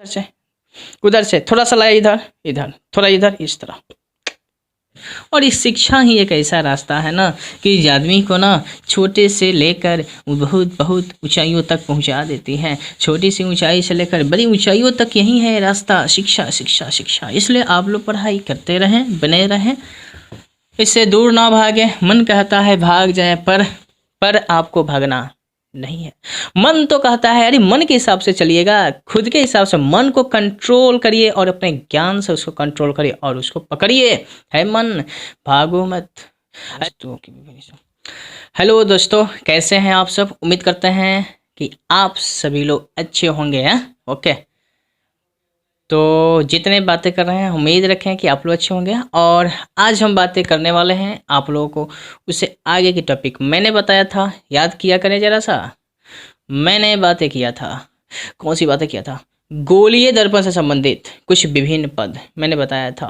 से, उधर से थोड़ा सा लाया, इधर इधर थोड़ा, इधर इस तरह। और इस शिक्षा ही एक ऐसा रास्ता है ना कि इस आदमी को ना छोटे से लेकर बहुत बहुत ऊंचाइयों तक पहुंचा देती है। छोटी सी ऊंचाई से लेकर बड़ी ऊंचाइयों तक यही है रास्ता, शिक्षा शिक्षा शिक्षा। इसलिए आप लोग पढ़ाई करते रहें, बने रहें, इससे दूर ना भागे। मन कहता है भाग जाए, पर आपको भागना नहीं है। मन तो कहता है अरे मन के हिसाब से चलिएगा, खुद के हिसाब से मन को कंट्रोल करिए और अपने ज्ञान से उसको कंट्रोल करिए और उसको पकड़िए। है मन, भागो मत। हेलो दोस्तों, कैसे हैं आप सब? उम्मीद करते हैं कि आप सभी लोग अच्छे होंगे हैं। ओके, तो जितने बातें कर रहे हैं उम्मीद रखें कि आप लोग अच्छे होंगे। और आज हम बातें करने वाले हैं आप लोगों को उससे आगे की टॉपिक मैंने बताया था, याद किया करें ज़रा सा। मैंने बातें किया था, कौन सी बातें किया था? गोलीय दर्पण से संबंधित कुछ विभिन्न पद मैंने बताया था।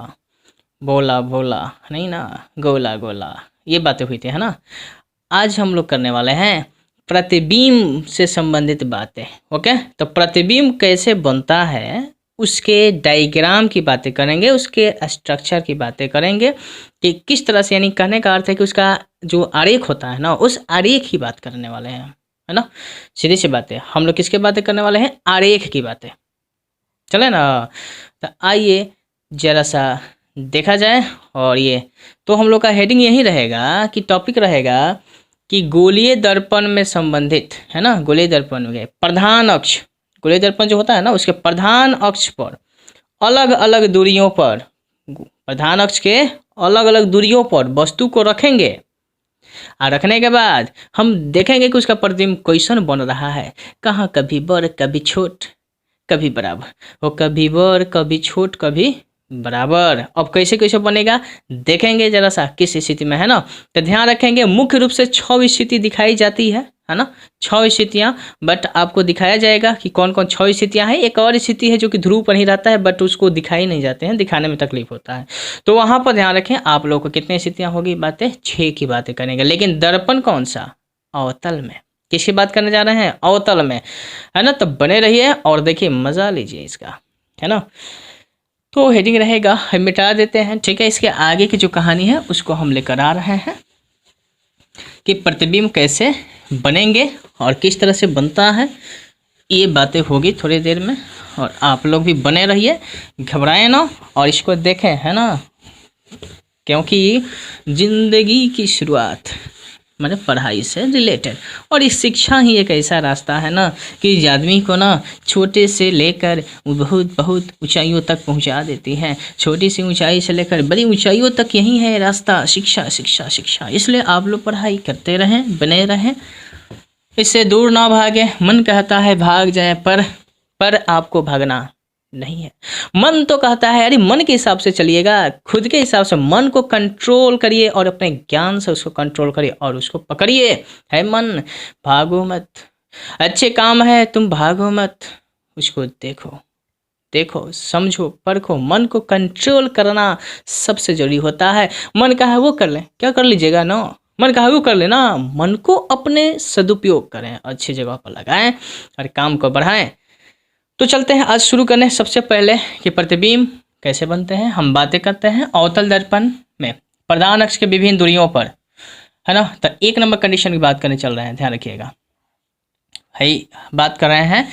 भोला भोला नहीं ना, गोला गोला, ये बातें हुई थी, है ना। आज हम लोग करने वाले हैं प्रतिबिंब से संबंधित बातें। ओके, तो प्रतिबिंब कैसे बनता है उसके डायग्राम की बातें करेंगे, उसके स्ट्रक्चर की बातें करेंगे कि किस तरह से, यानी कहने का अर्थ है कि उसका जो आरेख होता है ना, उस आरेख की बात करने वाले हैं, है ना। सीधी सी बातें, हम लोग किसके बातें करने वाले हैं? आरेख की बातें, चले ना। तो आइए जरा सा देखा जाए। और ये तो हम लोग का हेडिंग यही रहेगा कि टॉपिक रहेगा कि गोलीय दर्पण में संबंधित, है ना। गोलीय दर्पण में प्रधान अक्ष, गोलीय दर्पण जो होता है ना, उसके प्रधान अक्ष पर अलग अलग दूरियों पर, प्रधान अक्ष के अलग अलग दूरियों पर वस्तु को रखेंगे और रखने के बाद हम देखेंगे कि उसका प्रतिबिंब कैसन बन रहा है। कहाँ कभी बड़ कभी छोट कभी बराबर, वो कभी बड़ कभी छोट कभी बराबर। अब कैसे कैसे बनेगा देखेंगे जरा सा, किस स्थिति में, है ना। तो ध्यान रखेंगे मुख्य रूप से 6 स्थिति दिखाई जाती है ना, 6 स्थितियां। बट आपको दिखाया जाएगा कि कौन कौन 6 स्थितियां हैं। एक और स्थिति है जो कि ध्रुव पर ही रहता है, बट उसको दिखाई नहीं जाते हैं, दिखाने में तकलीफ होता है। तो वहां पर ध्यान रखें, आप लोगों को कितनी स्थितियां होगी, बातें 6 की बातें करेंगे। लेकिन दर्पण कौन सा? अवतल में। किसकी बात करने जा रहे हैं? अवतल में, है ना। तो बने रहिए और देखिए, मजा लीजिए इसका, है ना। तो हेडिंग रहेगा, हम मिटा देते हैं, ठीक है। इसके आगे की जो कहानी है उसको हम लेकर आ रहे हैं कि प्रतिबिंब कैसे बनेंगे और किस तरह से बनता है। ये बातें होगी थोड़ी देर में, और आप लोग भी बने रहिए, घबराएं ना और इसको देखें, है ना। क्योंकि जिंदगी की शुरुआत मतलब पढ़ाई से रिलेटेड, और इस शिक्षा ही एक ऐसा रास्ता है ना कि इस आदमी को ना छोटे से लेकर बहुत बहुत ऊंचाइयों तक पहुंचा देती है। छोटी सी ऊंचाई से लेकर बड़ी ऊंचाइयों तक यही है रास्ता, शिक्षा शिक्षा शिक्षा। इसलिए आप लोग पढ़ाई करते रहें, बने रहें, इससे दूर ना भागे। मन कहता है भाग जाए, पर आपको भागना नहीं है। मन तो कहता है अरे मन के हिसाब से चलिएगा, खुद के हिसाब से मन को कंट्रोल करिए और अपने ज्ञान से उसको कंट्रोल करिए और उसको पकड़िए। है मन, भागो मत। अच्छे काम है, तुम भागो मत, उसको देखो देखो, समझो, परखो। मन को कंट्रोल करना सबसे जरूरी होता है। मन कहा है वो कर लें, क्या कर लीजिएगा ना, मन कहा वो कर लेना। मन को अपने सदुपयोग करें, अच्छी जगह पर लगाएं और काम को बढ़ाएं। तो चलते हैं आज शुरू करने। सबसे पहले कि प्रतिबिंब कैसे बनते हैं हम बातें करते हैं। अवतल दर्पण में प्रधान अक्ष के विभिन्न दूरियों पर, है ना। तो 1 नंबर कंडीशन की बात करने चल रहे हैं, ध्यान रखिएगा। है बात कर रहे हैं,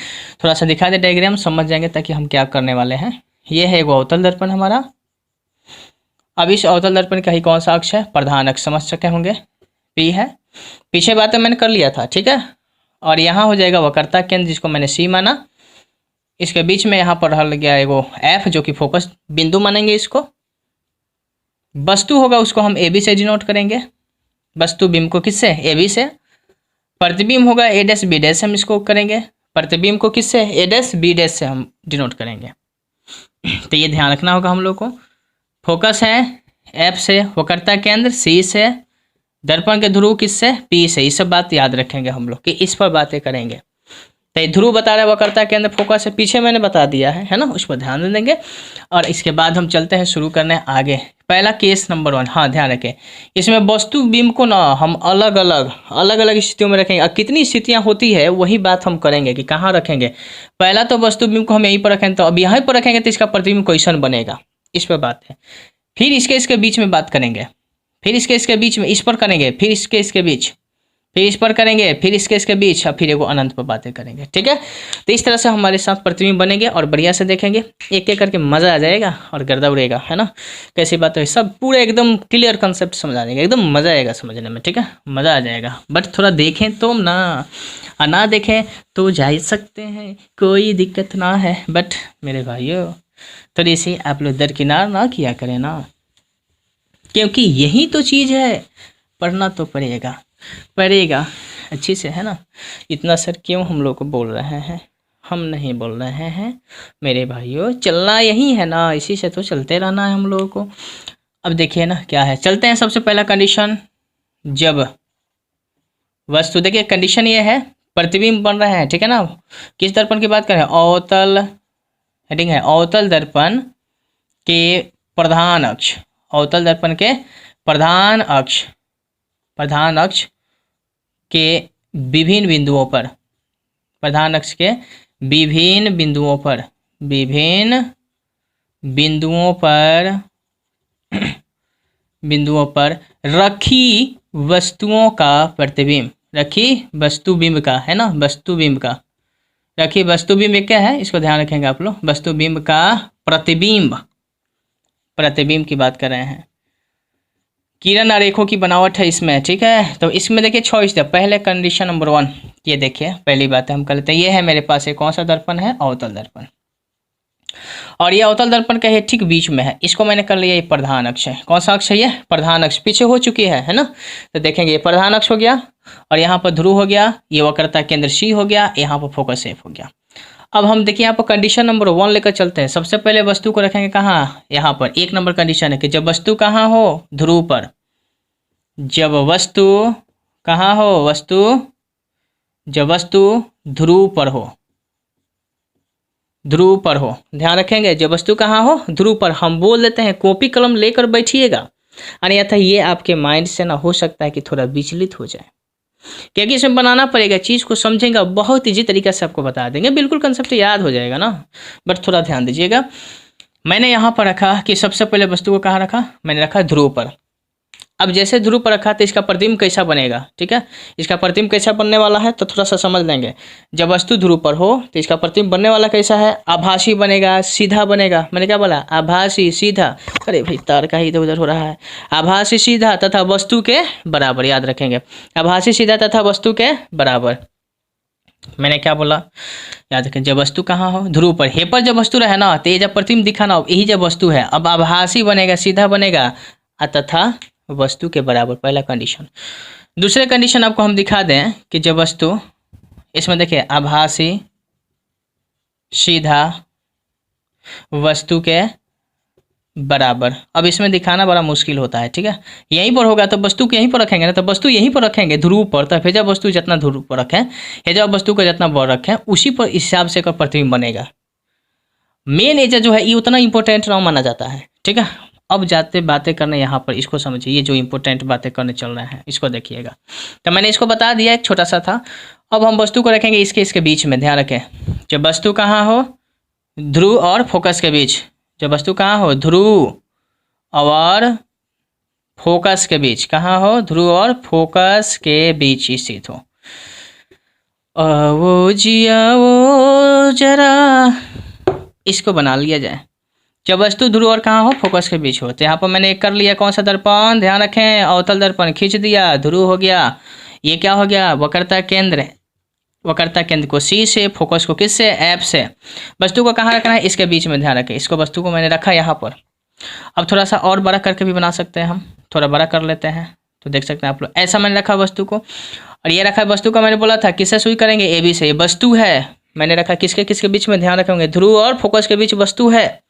थोड़ा सा दिखा दे डायग्राम, समझ जाएंगे ताकि हम क्या करने वाले हैं। ये है वो अवतल दर्पण हमारा। अब इस अवतल दर्पण का ही कौन सा अक्ष है? प्रधान अक्ष, समझ सके होंगे, पी है। पीछे बातें मैंने कर लिया था, ठीक है। और यहाँ हो जाएगा वक्रता केंद्र, जिसको मैंने सी माना। इसके बीच में यहाँ पर रह गया एगो एफ, जो कि फोकस बिंदु मानेंगे इसको। वस्तु होगा उसको हम ए बी से डिनोट करेंगे, वस्तु बिंब को किससे? ए बी से। प्रतिबिंब होगा ए डैश बी डैश, हम इसको करेंगे। प्रतिबिंब को किससे? ए डैश बी डैश से हम डिनोट करेंगे। तो ये ध्यान रखना होगा हम लोग को। फोकस है एफ से, वक्रता केंद्र सी से, दर्पण के ध्रुव किससे? पी से। ये सब बात याद रखेंगे हम लोग कि इस पर बातें करेंगे। तो ध्रुव बता रहा है वक्रता केंद्र फोकस है, पीछे मैंने बता दिया है ना, उस पर ध्यान देंगे। और इसके बाद हम चलते हैं शुरू करने आगे। पहला केस नंबर 1, हाँ ध्यान रखें, इसमें वस्तु बिंब को ना हम अलग अलग स्थितियों में रखेंगे। और कितनी स्थितियां होती है वही बात हम करेंगे कि कहाँ रखेंगे। पहला तो वस्तु बिंब को हम यहीं पर रखेंगे, तो अब यहाँ पर रखेंगे तो इसका प्रतिबिंब क्वेश्चन बनेगा, इस पर बात है। फिर इसके बीच में बात करेंगे, फिर इसके बीच में इस पर करेंगे, फिर इसके बीच, फिर इस पर करेंगे, फिर इसके बीच, और फिर एगो अनंत पर बातें करेंगे। ठीक है, तो इस तरह से हमारे साथ प्रतिबिंब बनेंगे और बढ़िया से देखेंगे, एक एक करके मज़ा आ जाएगा और गर्दा उड़ेगा, है ना। कैसी बात है, सब पूरा एकदम क्लियर कंसेप्ट समझा देंगे, एकदम मज़ा आएगा समझने में। ठीक है, मज़ा आ जाएगा, बट थोड़ा देखें तो ना, और ना देखें तो जा सकते हैं, कोई दिक्कत ना है। बट मेरे भाइयों थोड़ी सी आप लोग दरकिनार ना किया करें ना, क्योंकि यही तो चीज़ है, पढ़ना तो पड़ेगा अच्छी से, है ना। इतना सर क्यों हम लोग को बोल रहे हैं, हम नहीं बोल रहे हैं मेरे भाइयों, चलना यही है ना, इसी से तो चलते रहना है हम लोगों को। अब देखिए ना क्या है, चलते हैं। सबसे पहला कंडीशन, जब वस्तु, देखिए कंडीशन ये है, प्रतिबिंब बन रहे हैं, ठीक है ना। किस दर्पण की बात करें, अवतल, हेडिंग है अवतल दर्पण के प्रधान अक्ष, अवतल दर्पण के प्रधान अक्ष के विभिन्न बिंदुओं पर, प्रधान अक्ष के विभिन्न बिंदुओं पर रखी वस्तुओं का प्रतिबिंब, रखी वस्तुबिंब का, है ना, वस्तुबिंब का, रखी वस्तुबिंब क्या है, इसको ध्यान रखेंगे आप लोग, वस्तुबिंब का प्रतिबिंब की बात कर रहे हैं। किरण आरेखों की बनावट है इसमें, ठीक है। तो इसमें देखिए 6 स्टेप, पहले कंडीशन नंबर 1, ये देखिए पहली बात है हम कर लेते हैं। ये है मेरे पास एक कौन सा दर्पण है, अवतल दर्पण, और ये अवतल दर्पण का है ठीक बीच में है, इसको मैंने कर लिया, ये प्रधान अक्ष है। कौन सा अक्ष है ये, प्रधान अक्ष, पीछे हो चुकी है ना। तो देखेंगे ये प्रधान अक्ष हो गया, और यहाँ पर ध्रुव हो गया, ये वक्रता केंद्र सी हो गया, यहाँ पर फोकस एफ हो गया। अब हम देखिए यहाँ पर कंडीशन नंबर 1 लेकर चलते हैं। सबसे पहले वस्तु को रखेंगे कहाँ, यहाँ पर 1 नंबर कंडीशन है कि जब वस्तु कहाँ हो, ध्रुव पर, जब वस्तु कहाँ हो, जब वस्तु ध्रुव पर हो, ध्यान रखेंगे, जब वस्तु कहाँ हो, ध्रुव पर। हम बोल देते हैं, कॉपी कलम लेकर बैठिएगा, अन्यथा ये आपके माइंड से ना हो सकता है कि थोड़ा विचलित हो जाए, क्योंकि इसमें बनाना पड़ेगा, चीज़ को समझेंगे, बहुत ईजी तरीके से आपको बता देंगे, बिल्कुल कंसेप्ट याद हो जाएगा ना। बट थोड़ा ध्यान दीजिएगा, मैंने यहाँ पर रखा कि सबसे पहले वस्तु को कहाँ रखा, मैंने रखा ध्रुव पर। अब जैसे ध्रुव पर रखा तो इसका प्रतिबिंब कैसा बनेगा, ठीक है, इसका प्रतिबिंब कैसा बनने वाला है तो थोड़ा सा समझ लेंगे। जब वस्तु ध्रुव पर हो तो इसका प्रतिबिंब बनने वाला कैसा है, आभासी बनेगा, सीधा बनेगा। मैंने क्या बोला, आभासी सीधा, अरे भाई तार का ही इधर उधर हो रहा है। आभासी सीधा तथा वस्तु के बराबर, याद रखेंगे, आभासी सीधा तथा वस्तु के बराबर। मैंने क्या बोला, याद रखें, जब वस्तु कहाँ हो, ध्रुव पर, हे पर जब वस्तु रहे ना तो ये जब प्रतिबिंब दिखाना हो, यही जब वस्तु है। अब आभासी बनेगा, सीधा बनेगा, तथा वस्तु के बराबर, पहला कंडीशन। दूसरे कंडीशन आपको हम दिखा दें कि जब वस्तु, इसमें देखिए आभासी सीधा वस्तु के बराबर। अब इसमें दिखाना बड़ा मुश्किल होता है, ठीक है, यहीं पर होगा तो वस्तु को यहीं पर रखेंगे ना, तो वस्तु यहीं पर रखेंगे ध्रुव पर, तो फिर जब वस्तु जितना ध्रुव पर रखें, या जब वस्तु को जितना बड़ रखें, उसी पर हिसाब से का प्रतिबिंब बनेगा। मेन एज जो है ये उतना इंपॉर्टेंट ना माना जाता है, ठीक है। अब जाते बातें करने यहाँ पर, इसको समझिए, ये जो इंपॉर्टेंट बातें करने चल रहे हैं इसको देखिएगा। तो मैंने इसको बता दिया, एक छोटा सा था। अब हम वस्तु को रखेंगे इसके बीच में, ध्यान रखें, जब वस्तु कहाँ हो, ध्रुव और फोकस के बीच, जब वस्तु कहाँ हो, ध्रुव और फोकस के बीच, कहाँ हो, ध्रुव और फोकस के बीच स्थित हो। वो जिया वो जरा, इसको बना लिया जाए। जब वस्तु ध्रुव और कहाँ हो, फोकस के बीच हो, तो यहाँ पर मैंने एक कर लिया, कौन सा दर्पण, ध्यान रखें, अवतल दर्पण, खींच दिया, ध्रुव हो गया, ये क्या हो गया, वक्रता केंद्र को सी से, फोकस को किस से, एफ से। वस्तु को कहाँ रखना है, इसके बीच में, ध्यान रखें, इसको वस्तु को मैंने रखा यहाँ पर। अब थोड़ा सा और बड़ा करके भी बना सकते हैं हम, थोड़ा बड़ा कर लेते हैं तो देख सकते हैं आप लोग, ऐसा मैंने रखा वस्तु को, और ये रखा वस्तु का, मैंने बोला था किससे शुरू करेंगे, ए बी से। ये वस्तु है, मैंने रखा किसके बीच में, ध्यान रखेंगे, ध्रुव और फोकस के बीच वस्तु है।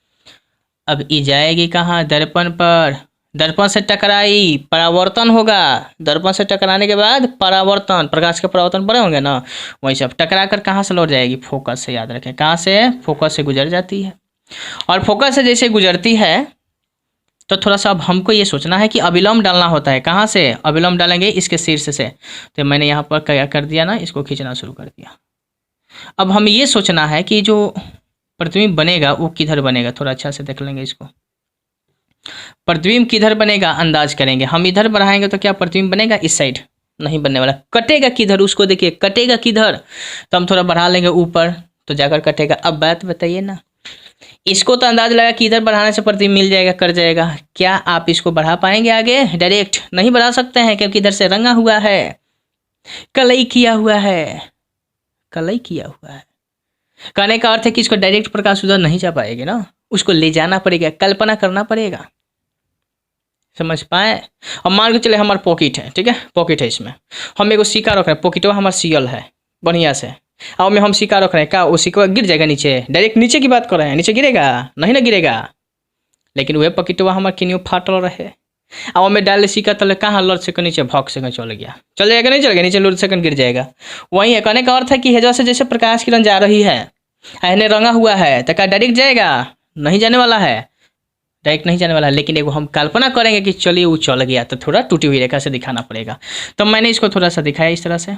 अब ये जाएगी कहाँ, दर्पण पर, दर्पण से टकराई, परावर्तन होगा, दर्पण से टकराने के बाद परावर्तन, प्रकाश के परावर्तन बड़े होंगे ना, वही सब टकरा कर कहाँ से लौट जाएगी, फोकस से, याद रखें, कहाँ से, फोकस से गुजर जाती है। और फोकस से जैसे गुजरती है तो थोड़ा सा अब हमको ये सोचना है कि अविलोम डालना होता है। कहाँ से अविलोम डालेंगे? इसके शीर्ष से। तो मैंने यहाँ पर क्या कर दिया ना, इसको खींचना शुरू कर दिया। अब हमें ये सोचना है कि जो प्रतिबिंब बनेगा वो किधर बनेगा। थोड़ा अच्छा से देख लेंगे इसको। प्रतिबिंब किधर बनेगा अंदाज करेंगे। हम इधर बढ़ाएंगे तो क्या प्रतिबिंब बनेगा? इस साइड नहीं बनने वाला। कटेगा किधर उसको देखिए, कटेगा किधर? तो हम थोड़ा बढ़ा लेंगे ऊपर तो जाकर कटेगा। अब बात बताइए ना, इसको तो अंदाज लगा कि इधर बढ़ाने से प्रतिबिंब मिल जाएगा, कर जाएगा। क्या आप इसको बढ़ा पाएंगे आगे? डायरेक्ट नहीं बढ़ा सकते हैं क्योंकि इधर से रंगा हुआ है, कलई किया हुआ है, कलई किया हुआ है। कहने का अर्थ है कि इसको डायरेक्ट प्रकाश उधर नहीं जा पाएगी ना, उसको ले जाना पड़ेगा, कल्पना करना पड़ेगा। समझ पाए? अब मान के चले हमारा पॉकेट है, ठीक है, पॉकेट है, इसमें हम एगो सिक्का रख रहे हैं, पॉकेटवा हमारा सील है बढ़िया से, और में हम सिक्का रख रहे हैं। क्या वो सिक्का गिर जाएगा नीचे? डायरेक्ट नीचे की बात कर रहे हैं, नीचे गिरेगा? नहीं ना गिरेगा। लेकिन वह पॉकेटवा हमारा किनियो फाटल रहे, और में डाल सिक्का तले कहाँ लड़ से नीचे भौक से चल गया, चल जाएगा नहीं चलेगा, नीचे लड़ से गिर जाएगा। वही है। कहने का अर्थ है कि हेजा से जैसे प्रकाश किरण जा रही है, एहने रंगा हुआ है, तो क्या डायरेक्ट जाएगा? नहीं जाने वाला है, डायरेक्ट नहीं जाने वाला है। लेकिन एगो हम कल्पना करेंगे कि चलिए वो चल गया, तो थोड़ा टूटी हुई रेखा से दिखाना पड़ेगा। तो मैंने इसको थोड़ा सा दिखाया इस तरह से,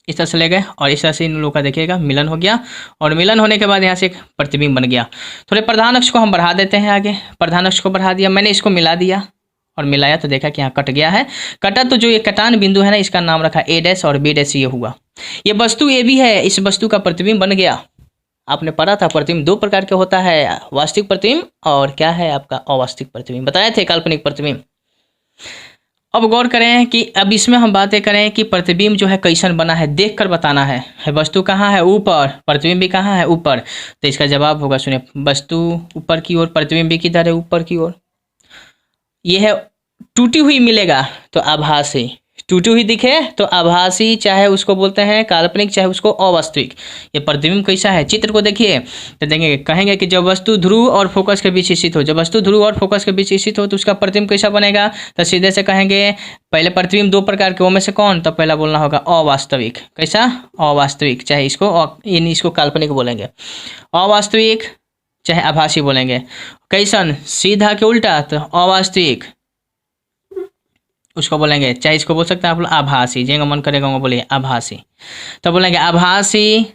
इस तरह से ले गए और इस तरह से इन लोगों का देखिएगा मिलन हो गया। और मिलन होने के बाद यहाँ से एक प्रतिबिंब बन गया। थोड़े प्रधान अक्ष को हम बढ़ा देते हैं आगे। प्रधान अक्ष को बढ़ा दिया, मैंने इसको मिला दिया और मिलाया तो देखा कि यहाँ कट गया है। कटा तो जो ये कटान बिंदु है ना, इसका नाम रखा ए डैश और बी डैश। ये हुआ, ये वस्तु ए भी है, इस वस्तु का प्रतिबिंब बन गया। आपने पढ़ा था प्रतिबिंब दो प्रकार के होता है, वास्तविक प्रतिबिंब और क्या है आपका अवास्तविक प्रतिबिंब, बताए थे काल्पनिक प्रतिबिंब। अब गौर करें कि अब इसमें हम बातें करें कि प्रतिबिंब जो है कैसन बना है, देखकर बताना है। वस्तु कहाँ है? ऊपर। प्रतिबिंब भी कहाँ है? ऊपर। तो इसका जवाब होगा, सुनिए, वस्तु ऊपर की ओर, प्रतिबिंब भी किधर है? ऊपर की ओर। ये है टूटी हुई मिलेगा तो आभासी, टूटी हुई दिखे तो आभासी, चाहे उसको बोलते हैं काल्पनिक, चाहे उसको अवास्तविक। ये प्रतिबिंब कैसा है? चित्र को देखिए तो देखेंगे, कहेंगे कि जब वस्तु ध्रुव और फोकस के बीच स्थित हो, जब वस्तु ध्रुव और फोकस के बीच स्थित हो तो उसका प्रतिबिंब कैसा बनेगा? तो सीधे से कहेंगे पहले प्रतिबिंब दो प्रकार के, वो में से कौन? तो पहला बोलना होगा अवास्तविक। कैसा? अवास्तविक, चाहे इसको काल्पनिक बोलेंगे, अवास्तविक चाहे आभासी बोलेंगे। कैसन? सीधा के उल्टा तो अवास्तविक उसको बोलेंगे, चाहे इसको बोल सकते हैं आप लोग आभासी, जिनका मन करेगा वो बोलिए आभासी, तो बोलेंगे आभासी।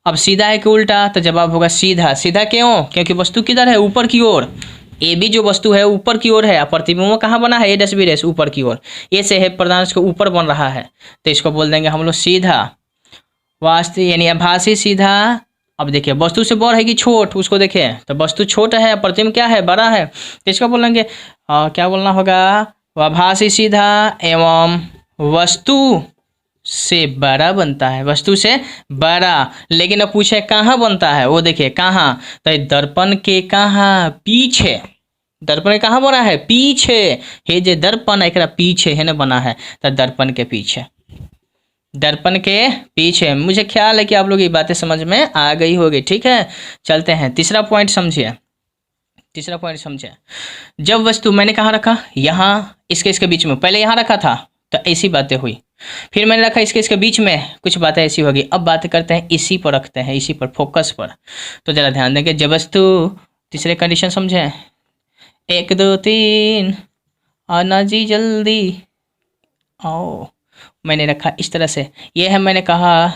अब सीधा है कि उल्टा? तो जवाब होगा सीधा। सीधा क्यों? क्योंकि वस्तु किधर है? ऊपर की ओर। ए भी जो वस्तु है ऊपर की ओर है, प्रतिबिंब कहाँ बना है? ए डैश बी डैश, ऊपर की ओर। ए से है प्रधान के ऊपर बन रहा है, तो इसको बोल देंगे हम लोग सीधा। वास्तविक यानी आभासी, सीधा। अब देखिए वस्तु से बड़ है कि छोट, उसको देखिए तो वस्तु छोट है, प्रतिबिंब क्या है? बड़ा है, तो इसको बोलेंगे क्या बोलना होगा? आभासी सीधा एवं वस्तु से बड़ा बनता है, वस्तु से बड़ा। लेकिन अब पूछे कहाँ बनता है, वो देखिए कहाँ, तो दर्पण के कहाँ? पीछे। दर्पण कहाँ बना है? पीछे। हे जे दर्पण एक पीछे है ना बना है, तो दर्पण के पीछे, दर्पण के पीछे। मुझे ख्याल है कि आप लोग ये बातें समझ में आ गई होगी। ठीक है, चलते हैं तीसरा पॉइंट समझिए। तीसरा पॉइंट समझे, जब वस्तु मैंने कहाँ रखा? यहाँ, इसके बीच में। पहले यहाँ रखा था तो ऐसी बातें हुई, फिर मैंने रखा इसके बीच में, कुछ बातें ऐसी होगी। अब बात करते हैं इसी पर, रखते हैं इसी पर, फोकस पर। तो जरा ध्यान देंगे, जब वस्तु, तीसरे कंडीशन समझे, 1 2 3 आना जी जल्दी आओ। मैंने रखा इस तरह से, ये है मैंने कहा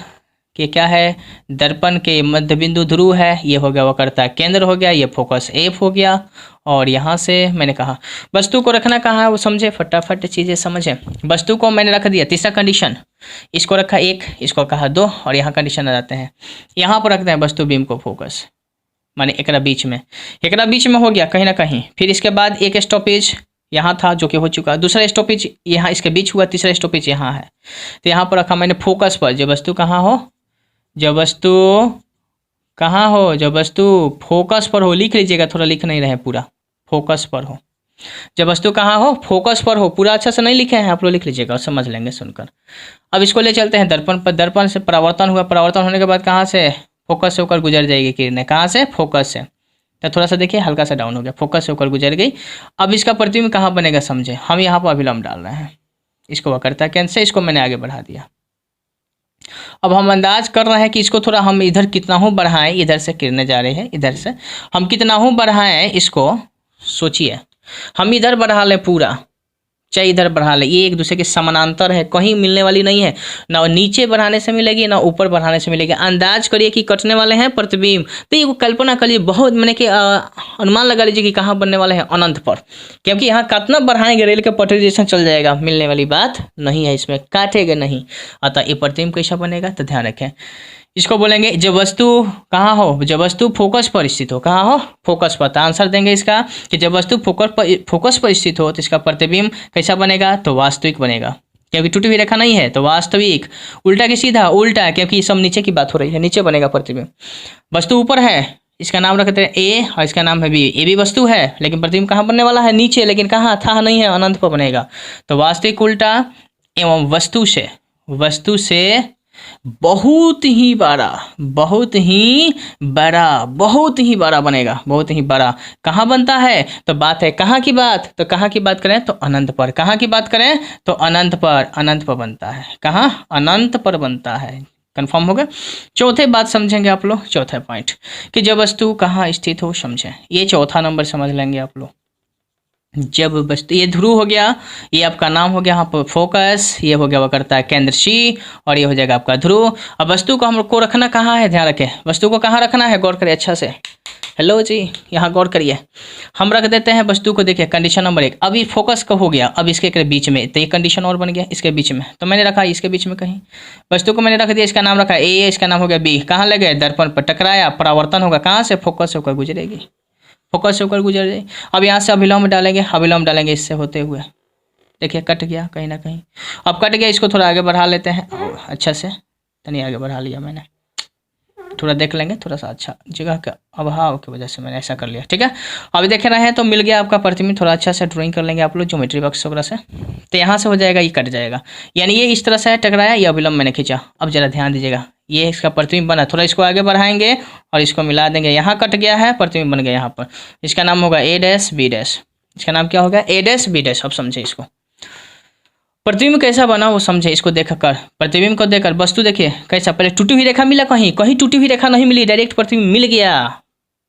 कि क्या है? दर्पण के मध्य बिंदु ध्रुव है, ये हो गया वक्रता केंद्र हो गया, ये फोकस एफ हो गया। और यहाँ से मैंने कहा वस्तु को रखना कहाँ है, वो समझे, फटाफट चीज़ें समझे। वस्तु को मैंने रख दिया, तीसरा कंडीशन, इसको रखा 1, इसको कहा 2, और यहाँ कंडीशन आ जाते हैं। यहाँ पर रखते हैं वस्तु बीम को फोकस, माने एक बीच में, एक बीच में हो गया कहीं ना कहीं। फिर इसके बाद एक स्टॉपेज यहाँ था जो कि हो चुका, दूसरा स्टॉपेज यहाँ इसके बीच हुआ, तीसरा स्टॉपेज यहाँ है। तो यहाँ पर रखा मैंने फोकस पर, जब वस्तु कहाँ हो, जब वस्तु कहाँ हो, जब वस्तु फोकस पर हो। लिख लीजिएगा, थोड़ा लिख नहीं रहे, पूरा फोकस पर हो। जब वस्तु कहाँ हो? फोकस पर हो। पूरा अच्छा से नहीं लिखे हैं आप लोग, लिख लीजिएगा और समझ लेंगे सुनकर। अब इसको ले चलते हैं दर्पण पर। दर्पण से परावर्तन हुआ, परावर्तन होने के बाद कहाँ से? फोकस से होकर गुजर जाएगी किरणें, कहाँ से? फोकस से। तो थोड़ा सा देखिए हल्का सा डाउन हो गया, फोकस से होकर गुजर गई। अब इसका प्रतिबिंब कहाँ बनेगा समझे, हम यहाँ पर अभिलंब डाल रहे हैं, इसको वक्रता केंद्र से, इसको मैंने आगे बढ़ा दिया। अब हम अंदाज कर रहे हैं कि इसको थोड़ा हम इधर कितना हूँ बढ़ाएं, इधर से किरणें जा रहे हैं, इधर से हम कितना हूँ बढ़ाएं, इसको सोचिए। हम इधर बढ़ा लें पूरा, चाहे इधर बढ़ा ले, ये एक दूसरे के समानांतर है, कहीं मिलने वाली नहीं है, ना नीचे बढ़ाने से मिलेगी ना ऊपर बढ़ाने से मिलेगी। अंदाज करिए कि कटने वाले हैं प्रतिबिंब, तो ये कल्पना करिए, बहुत मैंने कि अनुमान लगा लीजिए कि कहाँ बनने वाले हैं, अनंत पर, क्योंकि यहाँ कितना बढ़ाएंगे रेल के पटरी जैसा चल जाएगा, मिलने वाली बात नहीं है, इसमें काटेगा नहीं। अतः ये प्रतिबिंब कैसा बनेगा, तो ध्यान रखें, इसको बोलेंगे जब वस्तु कहाँ हो, जब वस्तु फोकस पर स्थित हो, कहाँ हो, फोकस पर। तो आंसर देंगे इसका कि जब वस्तु फोकस पर स्थित हो तो इसका प्रतिबिंब कैसा बनेगा, तो वास्तविक बनेगा, क्योंकि टूटी हुई रेखा नहीं है, तो वास्तविक। उल्टा कि सीधा, उल्टा, क्योंकि सब नीचे की बात हो रही है, नीचे बनेगा प्रतिबिंब। वस्तु ऊपर है, इसका नाम रखते हैं ए और इसका नाम है बी, ए भी वस्तु है लेकिन प्रतिबिंब कहाँ बनने वाला है, नीचे, लेकिन कहाँ था नहीं है, अनंत पर बनेगा। तो वास्तविक उल्टा एवं वस्तु से बहुत ही बड़ा, बहुत ही बड़ा, बहुत ही बड़ा बनेगा, बहुत ही बड़ा। कहाँ बनता है, तो बात है कहाँ की बात, तो कहाँ की बात करें तो अनंत पर, कहाँ की बात करें तो अनंत पर, अनंत पर बनता है, कहाँ, अनंत पर बनता है। कंफर्म हो गया। चौथे बात समझेंगे आप लोग, चौथा पॉइंट कि जब वस्तु कहाँ स्थित हो, समझें, ये चौथा नंबर समझ लेंगे आप लोग। जब वस्तु, ये ध्रुव हो गया, ये आपका नाम हो गया यहाँ पर फोकस, ये हो गया वक्रता केंद्र सी, और ये हो जाएगा आपका ध्रुव। अब वस्तु को हमको रखना कहाँ है, ध्यान रखें, वस्तु को कहाँ रखना है, गौर करिए अच्छा से। हेलो जी, यहाँ गौर करिए, हम रख देते हैं वस्तु को, देखिए कंडीशन नंबर 1, अभी फोकस का हो गया, अब इसके बीच में, तो ये कंडीशन और बन गया इसके बीच में, तो मैंने रखा इसके बीच में कहीं, वस्तु को मैंने रख दिया, इसका नाम रखा ए, इसका नाम हो गया बी, कहाँ लगे, दर्पण पर टकराया, परावर्तन होगा, कहाँ से, फोकस होकर गुजरेगी, फोकस होकर गुजर जाए। अब यहाँ से अभिलंब डालेंगे इससे होते हुए, देखिए कट गया कहीं ना कहीं, अब कट गया, इसको थोड़ा आगे बढ़ा लेते हैं, अच्छा से, तनी आगे बढ़ा लिया मैंने, थोड़ा देख लेंगे, थोड़ा सा अच्छा जगह का अभाव की वजह से मैंने ऐसा कर लिया, ठीक है। अभी देख रहे हैं तो मिल गया आपका प्रतिबिंब, थोड़ा अच्छा से ड्राइंग कर लेंगे आप लोग ज्योमेट्री बॉक्स वगैरह से, तो यहाँ से हो जाएगा, ये कट जाएगा, यानी ये इस तरह से टकराया, ये अभिलंब मैंने खींचा। अब जरा ध्यान दीजिएगा, ये इसका प्रतिबिंब बना, थोड़ा इसको आगे बढ़ाएंगे और इसको मिला देंगे, यहाँ कट गया है, प्रतिबिंब बन गया यहाँ पर, इसका नाम होगा ए डैश बी डैश, इसका नाम क्या होगा, ए डैश बी डैश। अब समझे इसको, प्रतिबिंब कैसा बना वो समझे, इसको देखकर, प्रतिबिंब को देखकर वस्तु देखिए कैसा, पहले टूटी हुई रेखा मिला, कहीं कहीं टूटी हुई रेखा नहीं मिली, डायरेक्ट प्रतिबिंब मिल गया,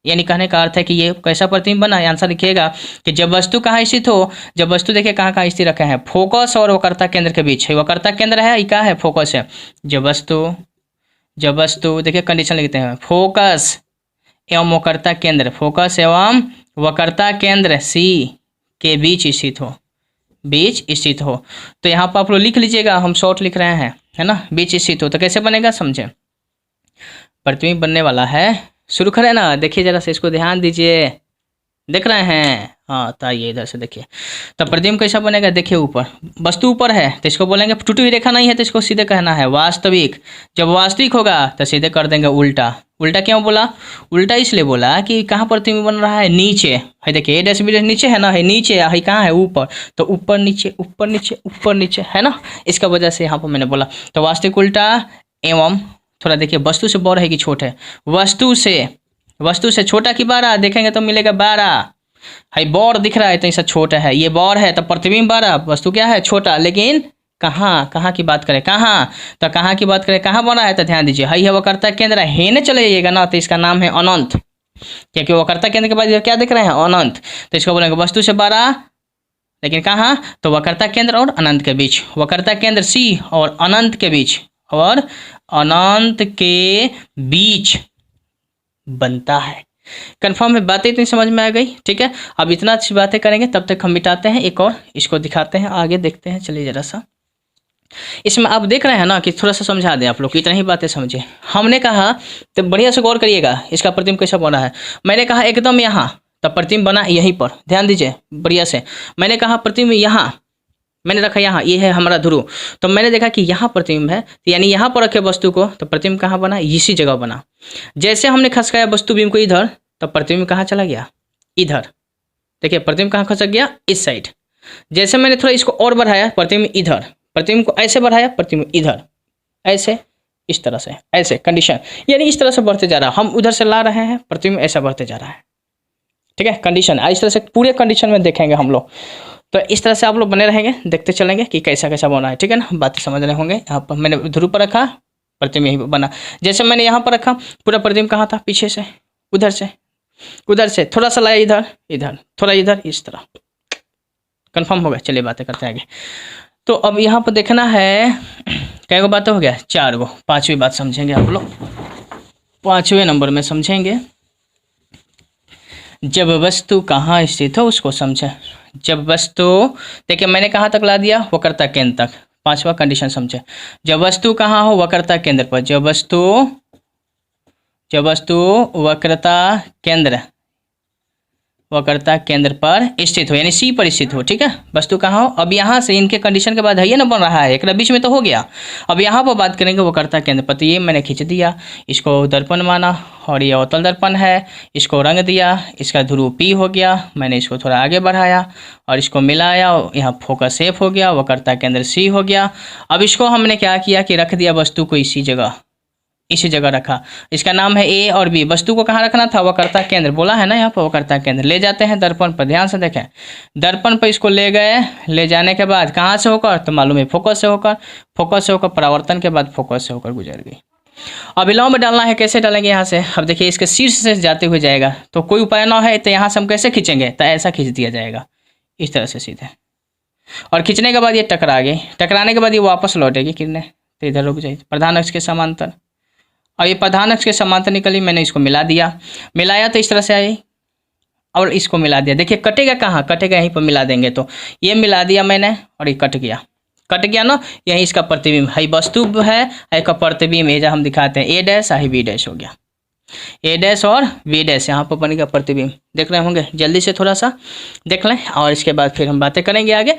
यानी कहने का अर्थ है कि ये कैसा प्रतिबिंब बना। आंसर लिखिएगा कि जब वस्तु कहाँ स्थित हो, जब वस्तु देखिए कहाँ कहाँ स्थित रखे हैं, फोकस और वक्रता केंद्र के बीच, वक्रता केंद्र है, ये क्या है, फोकस है। जब वस्तु देखिए कंडीशन लिखते हैं, फोकस एवं वक्रता केंद्र, फोकस एवं वक्रता केंद्र सी के बीच स्थित हो, तो यहाँ पर आप लोग लिख लीजिएगा, हम शॉर्ट लिख रहे हैं, है ना, बीच स्थित हो, तो कैसे बनेगा समझे, प्रतिबिंब बनने वाला है, शुरू करें ना, देखिए जरा से इसको ध्यान दीजिए, देख रहे हैं, हाँ, तो आइए इधर से देखिए, तो प्रतिबिंब कैसा बनेगा, देखिए ऊपर वस्तु ऊपर है तो इसको बोलेंगे, टूटी हुई रेखा नहीं है तो इसको सीधे कहना है वास्तविक, जब वास्तविक होगा तो सीधे कर देंगे उल्टा। उल्टा क्यों बोला, उल्टा इसलिए बोला कि कहाँ प्रतिबिंब बन रहा है, नीचे है, देखिए ए डैश बी डैश नीचे है ना, है नीचे, है कहाँ है, ऊपर, तो ऊपर नीचे ऊपर नीचे ऊपर नीचे, है ना, इसका वजह से यहाँ पर मैंने बोला। तो वास्तविक उल्टा एवं, थोड़ा देखिए वस्तु से बड़ है कि छोट है, वस्तु से छोटा कि बड़ा, देखेंगे तो मिलेगा बड़ा, है बड़ दिख रहा है तो ऐसा छोटा है, ये बड़ है तो प्रतिबिंब बड़ा, वस्तु क्या है छोटा, लेकिन कहाँ की बात करें, तो कहाँ की बात करें, कहाँ बना है, तो ध्यान दीजिए, है वक्रता केंद्र है न, चले जाइएगा ना, तो इसका नाम है अनंत, क्योंकि वक्रता केंद्र के बाद क्या दिख रहे हैं, अनंत, तो इसको बोलेंगे वस्तु से बड़ा, लेकिन कहाँ, तो वक्रता केंद्र और अनंत के बीच, वक्रता केंद्र सी और अनंत के बीच बनता है। कंफर्म है, बातें इतनी समझ में आ गई, ठीक है। अब इतना अच्छी बातें करेंगे, तब तक हम मिटाते हैं, एक और इसको दिखाते हैं, आगे देखते हैं, चलिए जरा सा, इसमें आप देख रहे हैं ना कि थोड़ा सा समझा दें आप लोग, इतना ही बातें समझे। हमने कहा तो बढ़िया से गौर करिएगा, इसका प्रतिबिंब कैसा बना है, मैंने कहा एकदम यहाँ, तब प्रतिबिंब बना यहीं पर, ध्यान दीजिए बढ़िया से, मैंने कहा प्रतिबिंब यहाँ, मैंने रखा यहाँ, ये है हमारा ध्रुव, तो मैंने देखा कि यहाँ प्रतिबिंब है, तो यानी यहाँ पर रखे वस्तु को, तो प्रतिबिंब कहाँ बना, इसी जगह बना। जैसे हमने खसकाया वस्तु बीम को इधर, तब प्रतिबिंब कहाँ चला गया, इधर, देखिए प्रतिबिंब कहाँ खसक गया, इस साइड। जैसे मैंने थोड़ा इसको और बढ़ाया, प्रतिबिंब इधर, प्रतिबिंब को ऐसे बढ़ाया, प्रतिबिंब इधर, ऐसे, इस तरह से, ऐसे कंडीशन, यानी इस तरह से बढ़ते जा रहा है, हम उधर से ला रहे हैं, प्रतिबिंब ऐसा बढ़ते जा रहा है, ठीक है, कंडीशन इस तरह से पूरे कंडीशन में देखेंगे हम लोग। तो इस तरह से आप लोग बने रहेंगे, देखते चलेंगे कि कैसा कैसा बना है, ठीक है ना, बातें समझ रहे होंगे। यहाँ पर मैंने ध्रुव पर रखा, प्रतिबिंब यहीं बना, जैसे मैंने यहाँ पर रखा, पूरा प्रतिबिंब कहाँ था, पीछे से, उधर से थोड़ा सा लाया, इधर थोड़ा इधर, इस तरह, कंफर्म हो गया। चलिए बातें करते हैं आगे। तो अब यहाँ पर देखना है कै गो बातें हो गया, 4 गो। 5वीं बात समझेंगे आप लोग, 5वें नंबर में समझेंगे। जब वस्तु कहाँ स्थित हो उसको समझें। जब वस्तु, देखिए मैंने कहाँ तक ला दिया, वक्रता केंद्र तक। 5वां कंडीशन समझे। जब वस्तु कहाँ हो, वक्रता केंद्र पर। जब वस्तु वक्रता केंद्र पर स्थित हो, यानी सी पर स्थित हो। ठीक है, वस्तु कहाँ हो। अब यहाँ से इनके कंडीशन के बाद है ये ना बन रहा है, एक बीच में तो हो गया। अब यहाँ पर बात करेंगे वक्रता केंद्र पर। तो ये मैंने खींच दिया, इसको दर्पण माना, और ये अवतल दर्पण है, इसको रंग दिया, इसका ध्रुव P हो गया। मैंने इसको थोड़ा आगे बढ़ाया और इसको मिलाया, यहाँ फोकस F हो गया, वक्रता केंद्र C हो गया। अब इसको हमने क्या किया कि रख दिया वस्तु को इसी जगह रखा। इसका नाम है A और B। वस्तु को कहाँ रखना था, वक्रता केंद्र, बोला है ना यहाँ पर वक्रता केंद्र। ले जाते हैं दर्पण पर, ध्यान से देखें, दर्पण पर इसको ले गए। ले जाने के बाद कहाँ से होकर, तो मालूम है फोकस से होकर परावर्तन के बाद फोकस से होकर गुजर गई। अब विलोम डालना है, कैसे डालेंगे यहाँ से। अब देखिए इसके शीर्ष से जाते हुए जाएगा, तो कोई उपाय ना है, तो यहाँ से हम कैसे खींचेंगे, तो ऐसा खींच दिया जाएगा इस तरह से सीधे। और खींचने के बाद ये टकरा गई, टकराने के बाद ये वापस लौटेगी किरने, तो इधर रुक जाएगी प्रधान अक्ष के समांतर। और ये प्रधान अक्ष के समांतर निकली, मैंने इसको मिला दिया, मिलाया तो इस तरह से आई, और इसको मिला दिया। देखिए कटेगा कहाँ, कटेगा यहीं पर मिला देंगे। तो ये मिला दिया मैंने और ये कट गया ना, यही इसका प्रतिबिंब है। वस्तु है का प्रतिबिंब, ये हम दिखाते हैं A dash I B dash हो गया, A डैश और B डैश, यहाँ पर बनेगा प्रतिबिंब। देख रहे होंगे, जल्दी से थोड़ा सा देख लें और इसके बाद फिर हम बातें करेंगे आगे।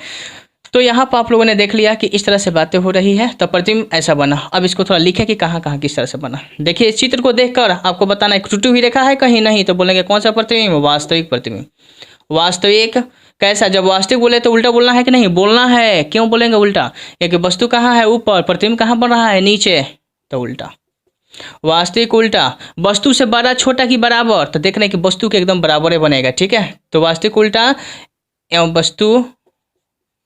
तो यहाँ पर आप लोगों ने देख लिया कि इस तरह से बातें हो रही है, तो प्रतिबिंब ऐसा बना। अब इसको थोड़ा लिखे कि कहाँ कहाँ किस तरह से बना। देखिए इस चित्र को देखकर आपको बताना है टूटी हुई रेखा है कहीं, नहीं तो बोलेंगे कौन सा प्रतिबिंब, वास्तविक प्रतिबिंब। वास्तविक कैसा, जब वास्तविक बोले तो उल्टा बोलना है कि नहीं, बोलना है। क्यों बोलेंगे उल्टा, क्योंकि वस्तु कहाँ है ऊपर, प्रतिबिंब कहाँ बन रहा है नीचे, तो उल्टा। वास्तविक उल्टा, वस्तु से बड़ा छोटा की बराबर, तो देख रहे हैं कि वस्तु के एकदम बराबर बनेगा। ठीक है, तो वास्तविक उल्टा एवं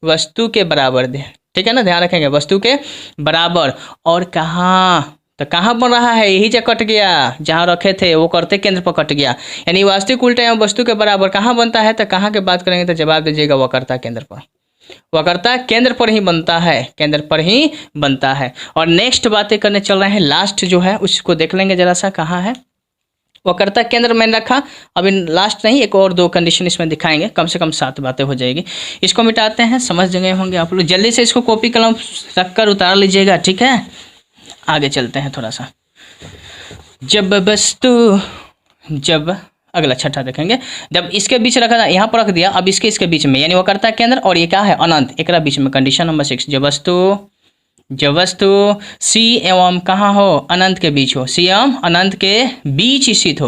वस्तु के बराबर दे। ठीक है ना, ध्यान रखेंगे, वस्तु के बराबर। और कहाँ, तो कहाँ बन रहा है, यही जगह कट गया, जहाँ रखे थे वो करते केंद्र पर कट गया। यानी वास्तविक उल्टा एवं वस्तु के बराबर कहाँ बनता है, तो कहाँ की बात करेंगे तो जवाब दीजिएगा वक्रता केंद्र पर। वक्रता केंद्र पर ही बनता है, केंद्र पर ही बनता है। और नेक्स्ट बातें करने चल रहे हैं, लास्ट जो है उसको देख लेंगे जरा सा, कहाँ है वक्रता केंद्र मैंने रखा। अभी लास्ट नहीं, एक और 2 कंडीशन इसमें दिखाएंगे, कम से कम 7 बातें हो जाएगी। इसको मिटाते हैं, समझ गए होंगे आप लोग। जल्दी से इसको कॉपी कलम रख कर उतार लीजिएगा। ठीक है, आगे चलते हैं थोड़ा सा। जब अगला छठा देखेंगे, जब इसके बीच रखा था, यहाँ पर रख दिया, अब इसके बीच में, यानी वक्रता केंद्र और ये क्या है अनंत, एक बीच में। कंडीशन नंबर 6, जब वस्तु C एवं कहाँ हो, अनंत के बीच हो, C एवं अनंत के बीच स्थित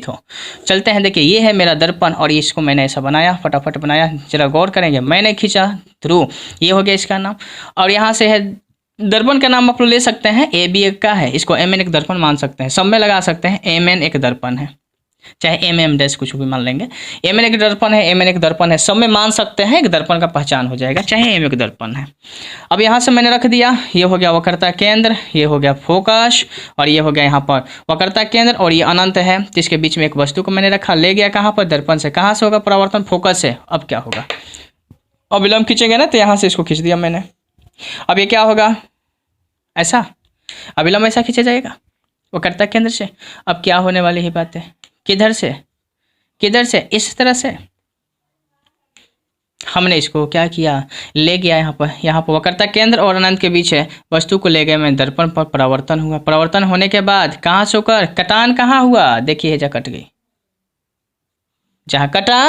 हो। चलते हैं, देखिए ये है मेरा दर्पण और इसको मैंने ऐसा बनाया, फटाफट बनाया, जरा गौर करेंगे। मैंने खींचा ध्रुव, ये हो गया इसका नाम। और यहाँ से है दर्पण का नाम आप लोग ले सकते हैं, AB एक का है, इसको MN एक दर्पण मान सकते हैं, सब में लगा सकते हैं। MN एक दर्पण है, चाहे MM डैश कुछ भी मान लेंगे। MN एक दर्पण है, MN एक दर्पण है, सब में मान सकते हैं, एक दर्पण का पहचान हो जाएगा, चाहे M एक दर्पण है। अब यहाँ से मैंने रख दिया, ये हो गया वक्रता केंद्र, ये हो गया फोकस, और ये हो गया यहाँ पर वक्रता केंद्र, और ये अनंत है, जिसके बीच में एक वस्तु को मैंने रखा। ले गया कहाँ पर, दर्पण से। कहाँ से होगा परावर्तन, फोकस से। अब क्या होगा, अब विलंब खींचेंगे ना, तो यहाँ से इसको खींच दिया मैंने। अब ये क्या होगा, ऐसा अविलंब ऐसा खींचा जाएगा वक्रता केंद्र से। अब क्या होने वाली ही बात है, किधर से, इस तरह से। हमने इसको क्या किया, ले गया यहाँ पर वक्रता केंद्र और अनंत के बीच है, वस्तु को ले गए मैं दर्पण पर, परावर्तन हुआ। परावर्तन होने के बाद कहाँ से होकर, कटान कहाँ हुआ, देखिए जहाँ कट गई, जहाँ कटा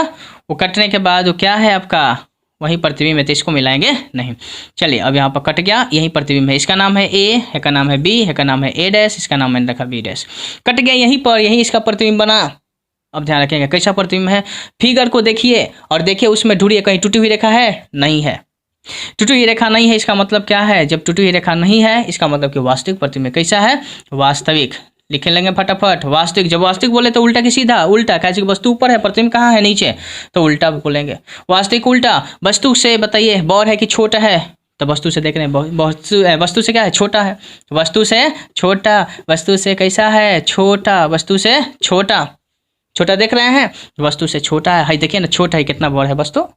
वो कटने के बाद वो क्या है आपका, वही प्रतिबिंब है, तो इसको मिलाएंगे नहीं। चलिए अब यहाँ पर कट गया, यही प्रतिबिंब है, इसका नाम है A, है का नाम है B, है का नाम है A डैश, इसका नाम मैंने रखा B डैश। कट गया यहीं पर, यही इसका प्रतिबिंब बना। अब ध्यान रखेंगे कैसा प्रतिबिंब है, फिगर को देखिए और देखिए उसमें ढूंढिए कहीं टूटी हुई रेखा है, नहीं है। टूटी हुई रेखा नहीं है, इसका मतलब क्या है, जब टूटी हुई रेखा नहीं है इसका मतलब कि वास्तविक प्रतिबिंब कैसा है, वास्तविक। लिख लेंगे फटाफट, वास्तविक। जब वास्तविक बोले तो उल्टा की सीधा, उल्टा, कैसे वस्तु ऊपर है प्रतिबिंब कहाँ है, नीचे, तो उल्टा बोलेंगे। वास्तविक उल्टा, वस्तु से बताइए बड़ है कि छोटा है, तो वस्तु से देख रहे हैं, वस्तु से क्या है, छोटा है, वस्तु से छोटा, वस्तु से कैसा है, छोटा, वस्तु से छोटा, छोटा देख रहे हैं, वस्तु से छोटा है। हाई देखिए ना, छोटा है, कितना बड़ा है वस्तु,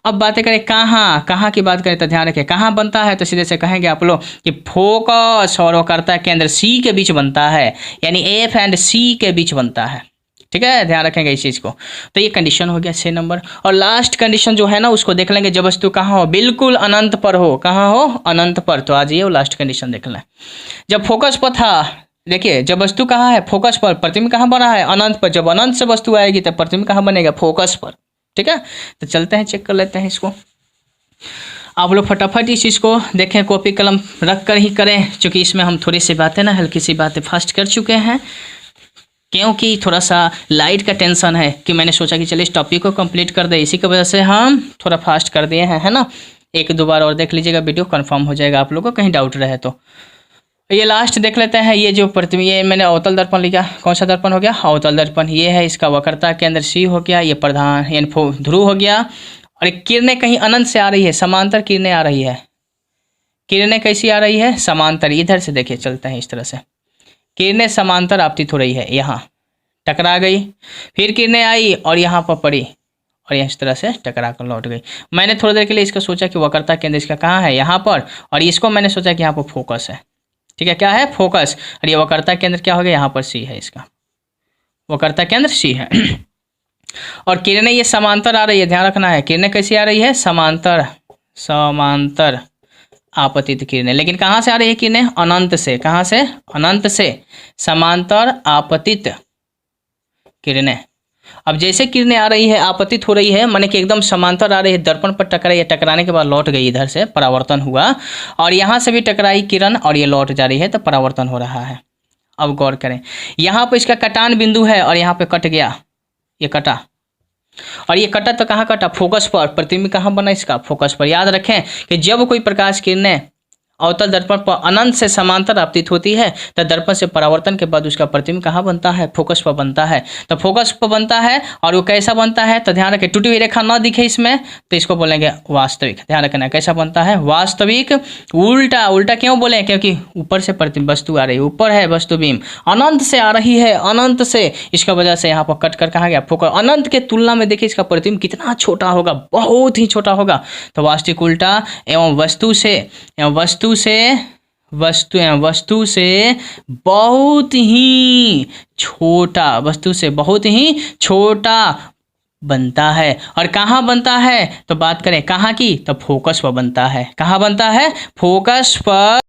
अब बातें करें कहाँ कहाँ की बात करें तो ध्यान रखें कहाँ बनता है, तो सीधे से कहेंगे आप लोग कि फोकस और वक्रता केंद्र सी के बीच बनता है, यानी एफ एंड सी के बीच बनता है। ठीक है, ध्यान रखेंगे इस चीज़ को। तो ये कंडीशन हो गया 6 नंबर। और लास्ट कंडीशन जो है ना उसको देख लेंगे, जब वस्तु कहाँ हो, बिल्कुल अनंत पर हो। कहाँ हो, अनंत पर। तो आज ये वो लास्ट कंडीशन देख लें। जब फोकस पर था, देखिए जब वस्तु कहाँ है, फोकस पर, प्रतिबिंब कहाँ बना है, अनंत पर। जब अनंत से वस्तु आएगी तब प्रतिबिंब कहाँ बनेगा, फोकस पर। ठीक है, तो चलते हैं चेक कर लेते हैं इसको। आप लोग फटाफट इस चीज़ को देखें, कॉपी कलम रख कर ही करें, क्योंकि इसमें हम थोड़ी सी बातें ना हल्की सी बातें फास्ट कर चुके हैं, क्योंकि थोड़ा सा लाइट का टेंशन है कि मैंने सोचा कि चलिए इस टॉपिक को कंप्लीट कर दे, इसी की वजह से हम थोड़ा फास्ट कर दिए हैं, है ना। एक दो बार और देख लीजिएगा, वीडियो कंफर्म हो जाएगा आप लोगों को कहीं डाउट रहे तो। ये लास्ट देख लेते हैं। ये जो प्रतिबिंब, ये मैंने अवतल दर्पण लिखा, कौन सा दर्पण हो गया, अवतल दर्पण। ये है, इसका वक्रता केंद्र सी हो गया, ये प्रधान यानी ध्रुव हो गया। और किरणें कहीं अनंत से आ रही है, समांतर किरणें आ रही है। किरणें कैसी आ रही है, समांतर। इधर से देखिए, चलते हैं इस तरह से, किरणें समांतर आपतित हो रही है, यहाँ टकरा गई, फिर किरणें आई और यहाँ पर पड़ी और इस तरह से टकरा कर लौट गई। मैंने थोड़ी देर के लिए इसका सोचा कि वक्रता केंद्र इसका कहाँ है, यहाँ पर, और इसको मैंने सोचा कि यहाँ पर फोकस है। ठीक है, क्या है, फोकस। और ये वक्रता केंद्र क्या हो गया, यहाँ पर सी है, इसका वक्रता केंद्र सी है। और किरणें ये समांतर आ रही है, ध्यान रखना है, किरणें कैसी आ रही है, समांतर, समांतर आपतित किरणें। लेकिन कहाँ से आ रही है किरणें, अनंत से। कहाँ से, अनंत से समांतर आपतित किरणें। अब जैसे किरणें आ रही है, आपतित हो रही है, माने कि एकदम समांतर आ रही है, दर्पण पर टकराई है, टकराने के बाद लौट गई, इधर से परावर्तन हुआ, और यहाँ से भी टकराई किरण और ये लौट जा रही है, तो परावर्तन हो रहा है। अब गौर करें, यहाँ पर इसका कटान बिंदु है और यहाँ पे कट गया, ये कटा, और ये कटा तो कहाँ कटा, फोकस पर। प्रतिबिंब कहाँ बना इसका, फोकस पर। याद रखें कि जब कोई प्रकाश किरणें अवतल दर्पण पर अनंत से समांतर आपतित होती है तो दर्पण से परावर्तन के बाद उसका प्रतिबिंब कहाँ बनता है, फोकस पर बनता है। तो फोकस पर बनता है, और वो कैसा बनता है, तो ध्यान रखें, टूटी हुई रेखा ना दिखे इसमें, तो इसको बोलेंगे वास्तविक। ध्यान रखना, कैसा बनता है, वास्तविक। उल्टा, उल्टा क्यों बोले, क्योंकि ऊपर से प्रतिबिंब वस्तु आ रही है, ऊपर है वस्तुबिंब, अनंत से आ रही है, अनंत से, इसका वजह से यहाँ पर कट कर कहाँ गया, फोकस। अनंत के तुलना में देखिए इसका प्रतिबिंब कितना छोटा होगा, बहुत ही छोटा होगा। तो वास्तविक उल्टा, एवं वस्तु से वस्तु से बहुत ही छोटा, वस्तु से बहुत ही छोटा बनता है। और कहाँ बनता है, तो बात करें कहाँ की, तो फोकस पर बनता है। कहाँ बनता है, फोकस पर।